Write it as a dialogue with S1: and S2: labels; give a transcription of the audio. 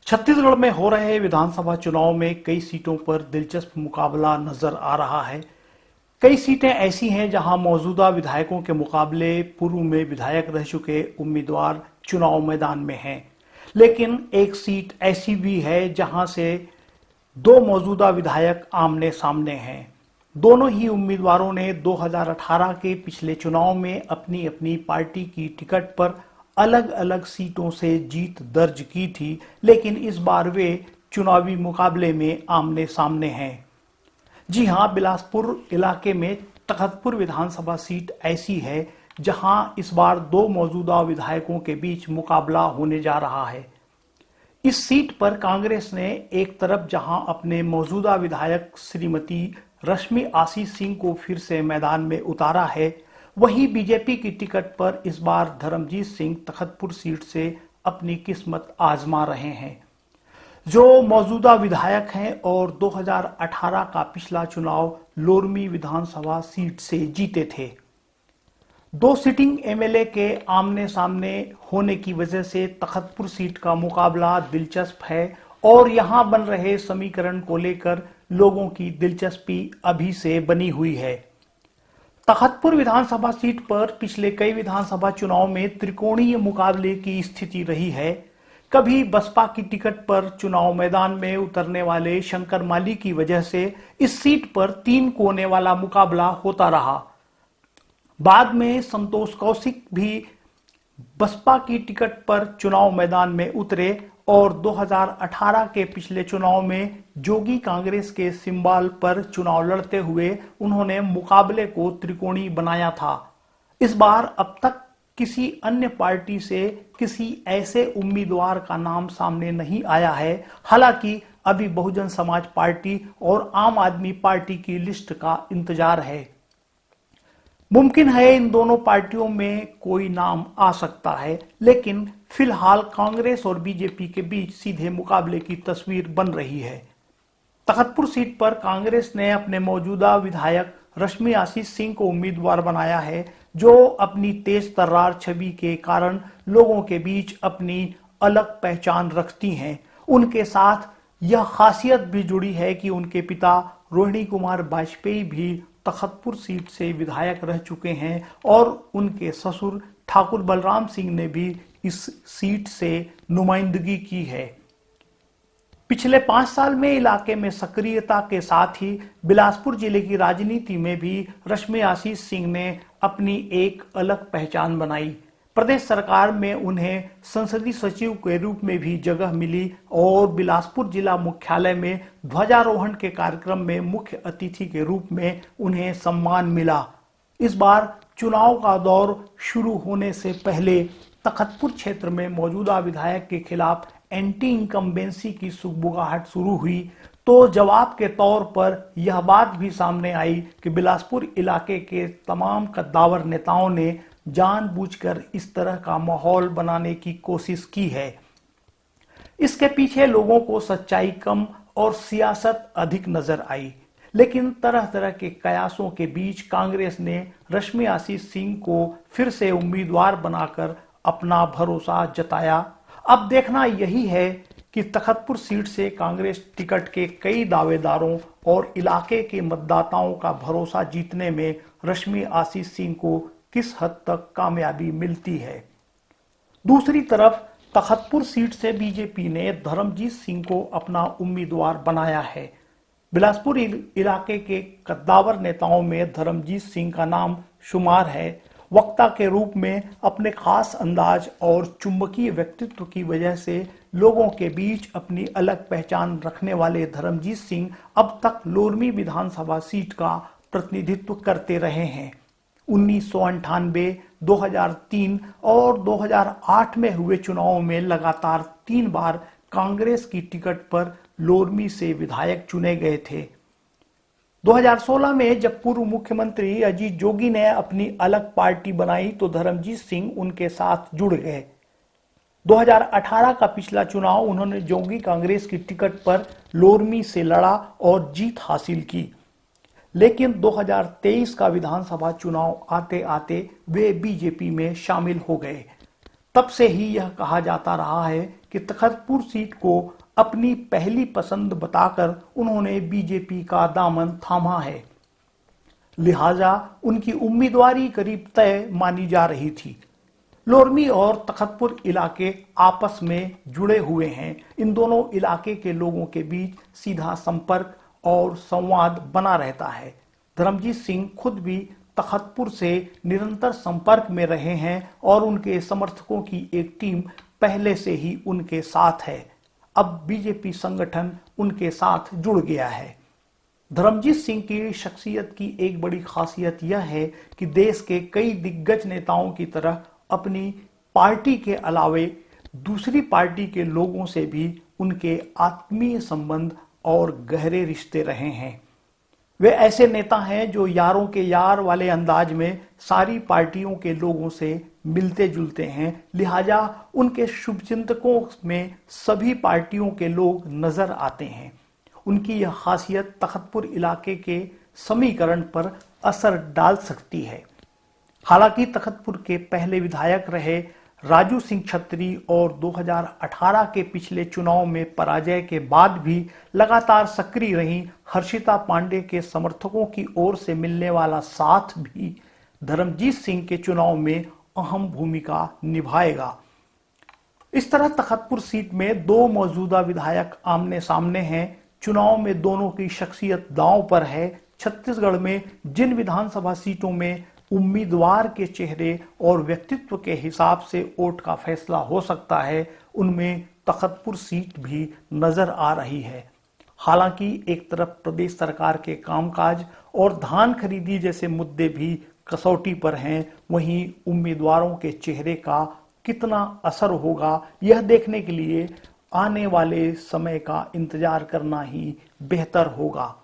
S1: छत्तीसगढ़ में हो रहे विधानसभा चुनाव में कई सीटों पर दिलचस्प मुकाबला नजर आ रहा है। कई सीटें ऐसी हैं जहां मौजूदा विधायकों के मुकाबले पूर्व में विधायक रह चुके उम्मीदवार चुनाव मैदान में हैं। लेकिन एक सीट ऐसी भी है जहां से दो मौजूदा विधायक आमने सामने हैं। दोनों ही उम्मीदवारों ने 2018 के पिछले चुनाव में अपनी अपनी पार्टी की टिकट पर अलग अलग सीटों से जीत दर्ज की थी, लेकिन इस बार वे चुनावी मुकाबले में आमने सामने हैं। जी हां, बिलासपुर इलाके में तखतपुर विधानसभा सीट ऐसी है जहां इस बार दो मौजूदा विधायकों के बीच मुकाबला होने जा रहा है। इस सीट पर कांग्रेस ने एक तरफ जहां अपने मौजूदा विधायक श्रीमती रश्मि आशीष सिंह को फिर से मैदान में उतारा है, वहीं बीजेपी की टिकट पर इस बार धर्मजीत सिंह तखतपुर सीट से अपनी किस्मत आजमा रहे हैं, जो मौजूदा विधायक हैं और 2018 का पिछला चुनाव लोरमी विधानसभा सीट से जीते थे। दो सिटिंग एमएलए के आमने सामने होने की वजह से तखतपुर सीट का मुकाबला दिलचस्प है और यहां बन रहे समीकरण को लेकर लोगों की दिलचस्पी अभी से बनी हुई है। तखतपुर विधानसभा सीट पर पिछले कई विधानसभा चुनाव में त्रिकोणीय मुकाबले की स्थिति रही है। कभी बसपा की टिकट पर चुनाव मैदान में उतरने वाले शंकर माली की वजह से इस सीट पर 3 कोने वाला मुकाबला होता रहा। बाद में संतोष कौशिक भी बसपा की टिकट पर चुनाव मैदान में उतरे और 2018 के पिछले चुनाव में जोगी कांग्रेस के सिंबल पर चुनाव लड़ते हुए उन्होंने मुकाबले को त्रिकोणी बनाया था। इस बार अब तक किसी अन्य पार्टी से किसी ऐसे उम्मीदवार का नाम सामने नहीं आया है। हालांकि अभी बहुजन समाज पार्टी और आम आदमी पार्टी की लिस्ट का इंतजार है। मुमकिन है इन दोनों पार्टियों में कोई नाम आ सकता है, लेकिन फिलहाल कांग्रेस और बीजेपी के बीच सीधे मुकाबले की तस्वीर बन रही है। तखतपुर सीट पर कांग्रेस ने अपने मौजूदा विधायक रश्मि आशीष सिंह को उम्मीदवार बनाया है, जो अपनी तेज तर्रार छवि के कारण लोगों के बीच अपनी अलग पहचान रखती हैं। उनके साथ यह खासियत भी जुड़ी है कि उनके पिता रोहिणी कुमार वाजपेयी भी तखतपुर सीट से विधायक रह चुके हैं और उनके ससुर ठाकुर बलराम सिंह ने भी इस सीट से नुमाइंदगी की है। पिछले 5 साल में इलाके में सक्रियता के साथ ही बिलासपुर जिले की राजनीति में भी रश्मि आशीष सिंह ने अपनी एक अलग पहचान बनाई। प्रदेश सरकार में उन्हें संसदीय सचिव के रूप में भी जगह मिली और बिलासपुर जिला मुख्यालय में ध्वजारोहण के कार्यक्रम में मुख्य अतिथि के रूप में उन्हें सम्मान मिला। इस बार चुनाव का दौर शुरू होने से पहले तखतपुर क्षेत्र में मौजूदा विधायक के खिलाफ एंटी इनकम्बेंसी की सुगबुगाहट शुरू हुई, तो जवाब के तौर पर यह बात भी सामने आई कि बिलासपुर इलाके के तमाम कद्दावर नेताओं ने जानबूझकर इस तरह का माहौल बनाने की कोशिश की है। इसके पीछे लोगों को सच्चाई कम और सियासत अधिक नजर आई, लेकिन तरह तरह के कयासों के बीच कांग्रेस ने रश्मि आशीष सिंह को फिर से उम्मीदवार बनाकर अपना भरोसा जताया। अब देखना यही है कि तखतपुर सीट से कांग्रेस टिकट के कई दावेदारों और इलाके के मतदाताओं का भरोसा जीतने में रश्मि आशीष सिंह को किस हद तक कामयाबी मिलती है। दूसरी तरफ तखतपुर सीट से बीजेपी ने धर्मजीत सिंह को अपना उम्मीदवार बनाया है। बिलासपुर इलाके के कद्दावर नेताओं में धर्मजीत सिंह का नाम शुमार है। वक्ता के रूप में अपने खास अंदाज और चुंबकीय व्यक्तित्व की वजह से लोगों के बीच अपनी अलग पहचान रखने वाले धर्मजीत सिंह अब तक लोरमी विधानसभा सीट का प्रतिनिधित्व करते रहे हैं। 1998, 2003 और 2008 में हुए चुनावों में लगातार 3 बार कांग्रेस की टिकट पर लोरमी से विधायक चुने गए थे। 2016 में जब पूर्व मुख्यमंत्री अजीत जोगी ने अपनी अलग पार्टी बनाई तो धर्मजीत सिंह उनके साथ जुड़ गए। 2018 का पिछला चुनाव उन्होंने जोगी कांग्रेस की टिकट पर लोरमी से लड़ा और जीत हासिल की, लेकिन 2023 का विधानसभा चुनाव आते आते वे बीजेपी में शामिल हो गए। तब से ही यह कहा जाता रहा है कि तखतपुर सीट को अपनी पहली पसंद बताकर उन्होंने बीजेपी का दामन थामा है। लिहाजा उनकी उम्मीदवारी करीब तय मानी जा रही थी। लोरमी और तखतपुर इलाके आपस में जुड़े हुए हैं। इन दोनों इलाके के लोगों के बीच सीधा संपर्क और संवाद बना रहता है। धर्मजीत सिंह खुद भी तखतपुर से निरंतर संपर्क में रहे हैं और उनके समर्थकों की एक टीम पहले से ही उनके साथ है। अब बीजेपी संगठन उनके साथ जुड़ गया है। धर्मजीत सिंह की शख्सियत की एक बड़ी खासियत यह है कि देश के कई दिग्गज नेताओं की तरह अपनी पार्टी के अलावे दूसरी पार्टी के लोगों से भी उनके आत्मीय संबंध और गहरे रिश्ते रहे हैं। वे ऐसे नेता हैं जो यारों के यार वाले अंदाज में सारी पार्टियों के लोगों से मिलते जुलते हैं। लिहाजा उनके शुभचिंतकों में सभी पार्टियों के लोग नजर आते हैं। उनकी यह खासियत तखतपुर इलाके के समीकरण पर असर डाल सकती है। हालांकि तखतपुर के पहले विधायक रहे राजू सिंह छत्री और 2018 के पिछले चुनाव में पराजय के बाद भी लगातार सक्रिय रही हर्षिता पांडे के समर्थकों की ओर से मिलने वाला साथ भी धर्मजीत सिंह के चुनाव में अहम भूमिका निभाएगा। इस तरह तखतपुर सीट में दो मौजूदा विधायक आमने सामने हैं। चुनाव में दोनों की शख्सियत दांव पर है। छत्तीसगढ़ में जिन विधानसभा सीटों में उम्मीदवार के चेहरे और व्यक्तित्व के हिसाब से वोट का फैसला हो सकता है, उनमें तखतपुर सीट भी नजर आ रही है। हालांकि एक तरफ प्रदेश सरकार के कामकाज और धान खरीदी जैसे मुद्दे भी कसौटी पर हैं, वहीं उम्मीदवारों के चेहरे का कितना असर होगा यह देखने के लिए आने वाले समय का इंतजार करना ही बेहतर होगा।